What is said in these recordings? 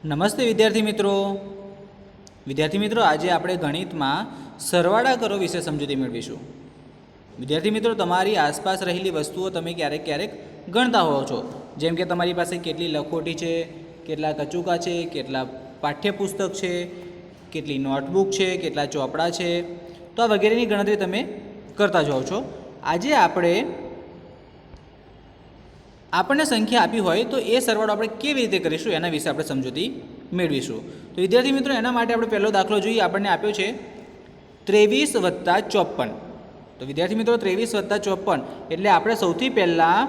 નમસ્તે વિદ્યાર્થી મિત્રો આજે આપણે ગણિતમાં સરવાળા કરો વિશે સમજૂતી મેળવીશું। વિદ્યાર્થી મિત્રો તમારી આસપાસ રહેલી વસ્તુઓ તમે ક્યારેક ક્યારેક ગણતા હોવ છો, જેમ કે તમારી પાસે કેટલી લખોટી છે, કેટલા કચુકા છે, કેટલા પાઠ્યપુસ્તક છે, કેટલી નોટબુક છે, કેટલા ચોપડા છે, તો આ વગેરેની ગણતરી તમે કરતા જ હોવ છો। આજે આપણને સંખ્યા આપી હોય તો એ સરવાળો આપણે કેવી રીતે કરીશું એના વિશે આપણે સમજૂતી મેળવીશું। તો વિદ્યાર્થી મિત્રો એના માટે આપણે પહેલો દાખલો જોઈએ। આપણને આપ્યો છે 23 + 54। તો વિદ્યાર્થી મિત્રો 23 + 54 એટલે આપણે સૌથી પહેલાં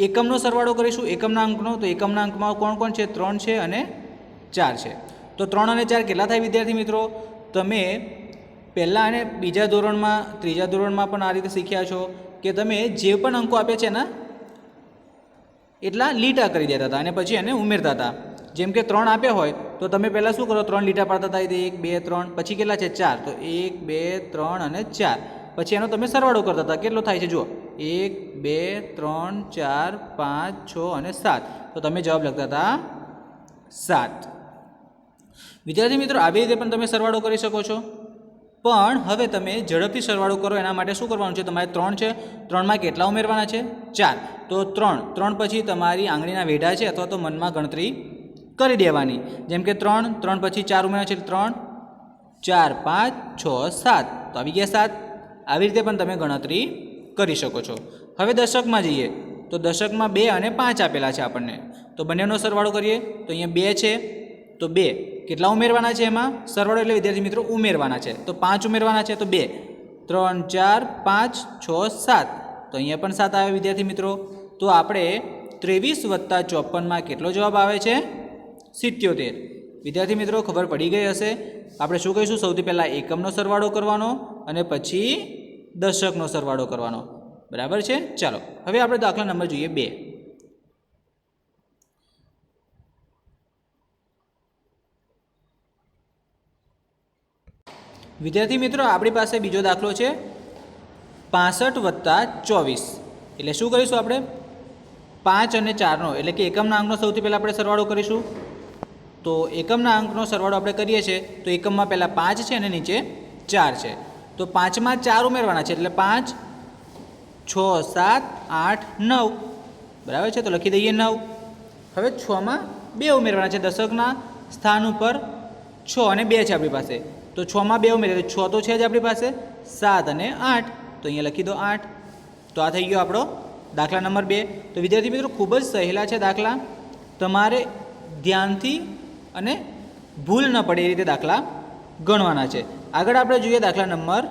એકમનો સરવાળો કરીશું, એકમના અંકનો। તો એકમના અંકમાં કોણ કોણ છે? 3 છે અને 4 છે। તો 3 અને 4 કેટલા થાય વિદ્યાર્થી મિત્રો? તમે પહેલાં અને બીજા ધોરણમાં, ત્રીજા ધોરણમાં પણ આ રીતે શીખ્યા છો કે તમે જે પણ અંકો આપ્યા છે એના એટલા લીટા કરી દેતા હતા અને પછી એને ઉમેરતા હતા। જેમ કે 3 આપ્યા હોય તો તમે પહેલાં શું કરો? 3 લીટા પાડતા હતા, 1 2 3, પછી કેટલા છે? 4। તો 1 2 3 અને 4, પછી એનો તમે સરવાળો કરતા હતા। કેટલો થાય છે? જુઓ, 1 2 3 4 5 6 અને 7। તો તમે જવાબ લખતા હતા 7। વિદ્યાર્થી મિત્રો આવી રીતે પણ તમે સરવાળો કરી શકો છો, પણ હવે તમે ઝડપથી સરવાળો કરો એના માટે શું કરવાનું છે? તમારે 3 છે, 3માં કેટલા ઉમેરવાના છે? 4। તો 3 પછી તમારી આંગળીના વેઢા છે અથવા તો મનમાં ગણતરી કરી દેવાની। જેમ કે 3 પછી 4 ઉમેરવાના છે, 3 4 5 6 7, તો આવી ગયા 7। આવી રીતે પણ તમે ગણતરી કરી શકો છો। હવે દશકમાં જઈએ તો દશકમાં 2 અને 5 આપેલા છે આપણને, તો બંનેનો સરવાળો કરીએ તો અહીંયા 2 છે, તો 2 કેટલા ઉમેરવાના છે? એમાં સરવાળો એટલે વિદ્યાર્થી મિત્રો ઉમેરવાના છે, તો 5 ઉમેરવાના છે, તો 2 3 4 5 6 7, તો અહીંયા પણ 7 આવે વિદ્યાર્થી મિત્રો। તો આપણે 23 + 54માં કેટલો જવાબ આવે છે? 77। વિદ્યાર્થી મિત્રો ખબર પડી ગઈ હશે। આપણે શું કહીશું? સૌથી પહેલાં એકમનો સરવાળો કરવાનો અને પછી દશકનો સરવાળો કરવાનો, બરાબર છે? ચાલો હવે આપણે દાખલા નંબર જોઈએ 2। વિદ્યાર્થી મિત્રો આપણી પાસે બીજો દાખલો છે 65 + 24। એટલે શું કરીશું આપણે? 5 અને 4નો એટલે કે એકમના અંકનો સૌથી પહેલાં આપણે સરવાળો કરીશું। તો એકમના અંકનો સરવાળો આપણે કરીએ છીએ તો એકમમાં પહેલાં 5 છે અને નીચે 4 છે, તો 5માં 4 ઉમેરવાના છે, એટલે 5 6 7 8 9, બરાબર છે? તો લખી દઈએ 9। હવે 6માં 2 ઉમેરવાના છે, દશકના સ્થાન ઉપર 6 અને 2 છે આપણી પાસે, તો 6માં 2 ઉમેરીએ તો 6 તો છે જ આપણી પાસે, 7 અને 8, તો અહીંયા લખી દો 8। તો આ થઈ ગયો આપણો દાખલા નંબર 2। તો વિદ્યાર્થી મિત્રો ખૂબ જ સહેલા છે દાખલા, તમારે ધ્યાનથી અને ભૂલ ન પડે એ રીતે દાખલા ગણવાના છે। આગળ આપણે જોઈએ દાખલા નંબર,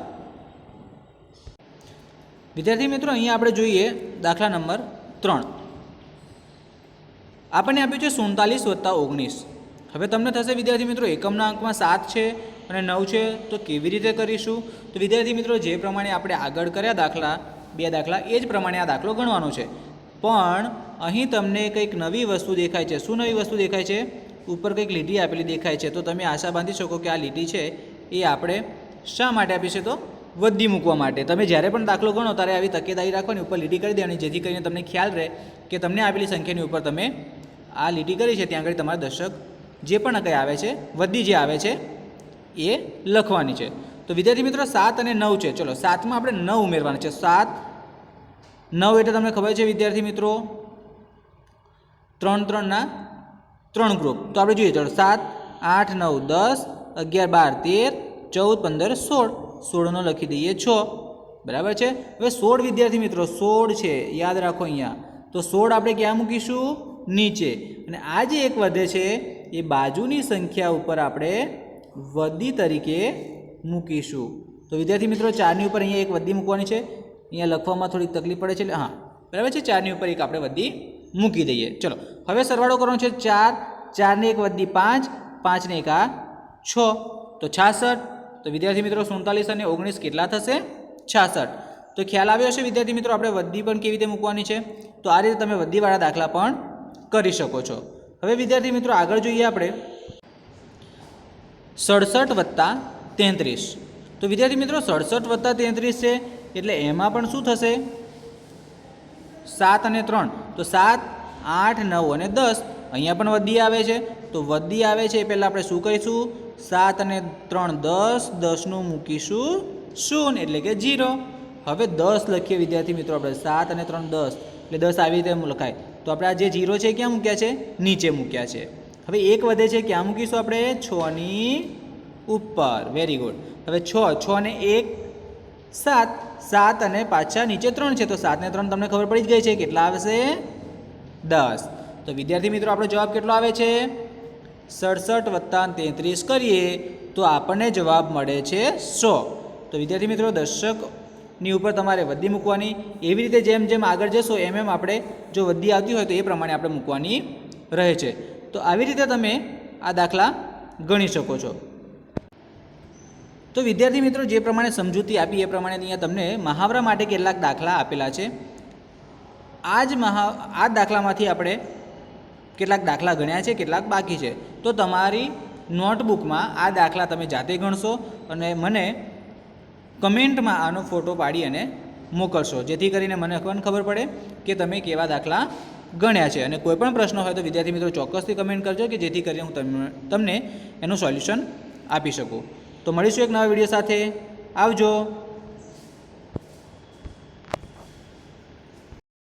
વિદ્યાર્થી મિત્રો અહીંયા આપણે જોઈએ દાખલા નંબર 3। આપણને આપ્યું છે 47 + 19। હવે તમને થશે વિદ્યાર્થી મિત્રો એકમના અંકમાં 7 છે અને 9 છે, તો કેવી રીતે કરીશું? તો વિદ્યાર્થી મિત્રો જે પ્રમાણે આપણે આગળ કર્યા દાખલા, 2 દાખલા, એ જ પ્રમાણે આ દાખલો ગણવાનો છે। પણ અહીં તમને કંઈક નવી વસ્તુ દેખાય છે। શું નવી વસ્તુ દેખાય છે? ઉપર કંઈક લીટી આપેલી દેખાય છે, તો તમે આશા બાંધી શકો કે આ લીટી છે એ આપણે શા માટે આપી છે? તો વધી મૂકવા માટે। તમે જ્યારે પણ દાખલો ગણો ત્યારે આવી તકેદારી રાખવાની, ઉપર લીટી કરી દેવાની, જેથી કરીને તમને ખ્યાલ રહે કે તમને આપેલી સંખ્યાની ઉપર તમે આ લીટી કરી છે ત્યાં આગળ તમારા દશક જે પણ કંઈ આવે છે, વધી જે આવે છે એ લખવાની છે। તો વિદ્યાર્થી મિત્રો 7 અને 9 છે, ચલો 7માં આપણે 9 ઉમેરવાના છે। 7 9 એટલે તમને ખબર છે વિદ્યાર્થી મિત્રો 3 3ના 3 ગ્રુપ। તો આપણે જોઈએ, ચલો 7 8 9 10 11 12 13 14 15 16, 16નો લખી દઈએ 6, બરાબર છે? હવે 16 વિદ્યાર્થી મિત્રો 16 છે, યાદ રાખો અહીંયા। તો 16 આપણે ક્યાં મૂકીશું? નીચે। અને આ જે એક વધે છે એ બાજુની સંખ્યા ઉપર આપણે વધી તરીકે મૂકીશું। તો વિદ્યાર્થી મિત્રો 4ની ઉપર અહીંયા એક વધી મૂકવાની છે, અહીંયા લખવામાં થોડીક તકલીફ પડે છે, એટલે હા, બરાબર છે? 4ની ઉપર એક આપણે વધી મૂકી દઈએ। ચલો હવે સરવાળો કરવાનો છે 4 4ને એક વધી 5 5ને એક આ 6, તો 66। તો વિદ્યાર્થી મિત્રો 47 અને 19 કેટલા થશે? 66। તો ખ્યાલ આવ્યો હશે વિદ્યાર્થી મિત્રો આપણે વધી પણ કેવી રીતે મૂકવાની છે। તો આ રીતે તમે વધીવાળા દાખલા પણ કરી શકો છો। હવે વિદ્યાર્થી મિત્રો આગળ જોઈએ આપણે 67 + 33। તો વિદ્યાર્થી મિત્રો 67 + 33 છે એટલે એમાં પણ શું થશે? 7 અને 3, તો 7 8 9 અને 10, અહીંયા પણ વધી આવે છે, તો વધી આવે છે એ પહેલાં આપણે શું કરીશું? 7 અને 3 10, 10નું મૂકીશું શૂન્ય એટલે કે 0. હવે 10 લખીએ વિદ્યાર્થી મિત્રો આપણે, 7 અને 3 10 એટલે 10 આવી રીતે લખાય. તો આપણે આ જે 0 છે ક્યાં મૂક્યા છે? નીચે મૂક્યા છે. હવે 1 વધે છે, ક્યાં મૂકીશું આપણે? 6ની ઉપર. Very good. હવે 6 અને 1 7, 7 અને પાછા નીચે 3 છે, તો 7 ને 3 તમને ખબર પડી જ ગઈ છે કેટલા આવશે? 10. તો વિદ્યાર્થી મિત્રો આપણો જવાબ કેટલો આવે છે? 67 + 33 કરીએ તો આપણને જવાબ મળે છે 100. તો વિદ્યાર્થી મિત્રો દશકની ઉપર તમારે વધી મૂકવાની. એવી રીતે જેમ જેમ આગળ જશો એમ એમ આપણે જો વધી આવતી હોય તો એ પ્રમાણે આપણે મૂકવાની રહે છે. તો આવી રીતે તમે આ દાખલા ગણી શકો છો. તો વિદ્યાર્થી મિત્રો જે પ્રમાણે સમજૂતી આપી એ પ્રમાણે અહીંયા તમને મહાવરા માટે કેટલાક દાખલા આપેલા છે. આ દાખલામાંથી આપણે કેટલાક દાખલા ગણ્યા છે, કેટલાક બાકી છે. તો તમારી નોટબુકમાં આ દાખલા તમે જાતે ગણશો અને મને કમેન્ટમાં આનો ફોટો પાડી અને મોકલશો, જેથી કરીને મને પણ ખબર પડે કે તમે કેવા દાખલા ગણ્યા છે. અને કોઈ પણ પ્રશ્ન હોય તો વિદ્યાર્થી મિત્રો ચોક્કસથી કમેન્ટ કરજો કે જેથી કરીને હું તમને એનું સોલ્યુશન આપી શકું. તો મળીશું એક નવા વિડીયો સાથે. આવજો.